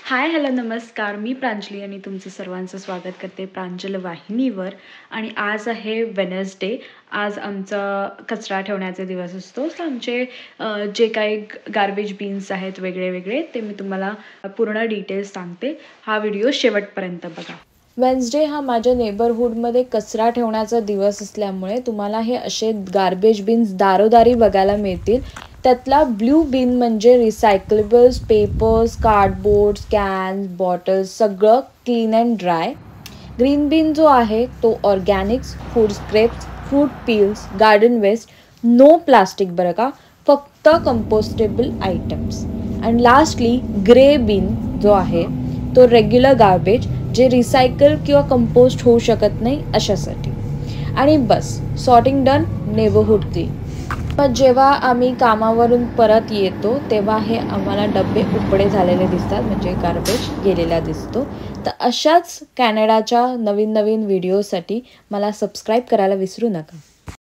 Hi hello नमस्कार. मी प्रांजली आणि तुमचं सर्वांचं स्वागत करते प्रांजल वाहिनीवर. आणि आज आहे वेनसडे. आज आमचा कचरा ठेवण्याचा दिवस असतो. तर आमचे जे काही गार्बेज बिन्स आहेत वेगळे वेगळे ते मी तुम्हाला पूर्ण डिटेल्स सांगते. हा व्हिडिओ शेवटपर्यंत बघा. वेन्सडे हा माझ्या नेबरहूडमध्ये कचरा ठेवण्याचा दिवस असल्यामुळे तुम्हाला हे असे गार्बेज बिन्स दारोदारी बघायला मिळतील. त्यातला ब्ल्यू बिन म्हणजे recyclables, papers, cardboard, cans, bottles सगळं clean and dry. Green bin जो आहे तो organics, food scraps, fruit peels, garden waste, no plastic बरं का, फक्त compostable items. And lastly grey bin जो आहे तो रेग्युलर गार्बेज जे रिसायकल किंवा कंपोस्ट होऊ शकत नाही अशासाठी. आणि बस सॉर्टिंग डन, नेबरहूड क्लीन. पण जेव्हा आम्ही कामावरून परत येतो तेव्हा हे आम्हाला डबे उपडे झालेले दिसतात, म्हणजे गार्बेज गेलेला दिसतो. तर अशाच कॅनडाच्या नवीन नवीन व्हिडिओसाठी मला सबस्क्राईब करायला विसरू नका.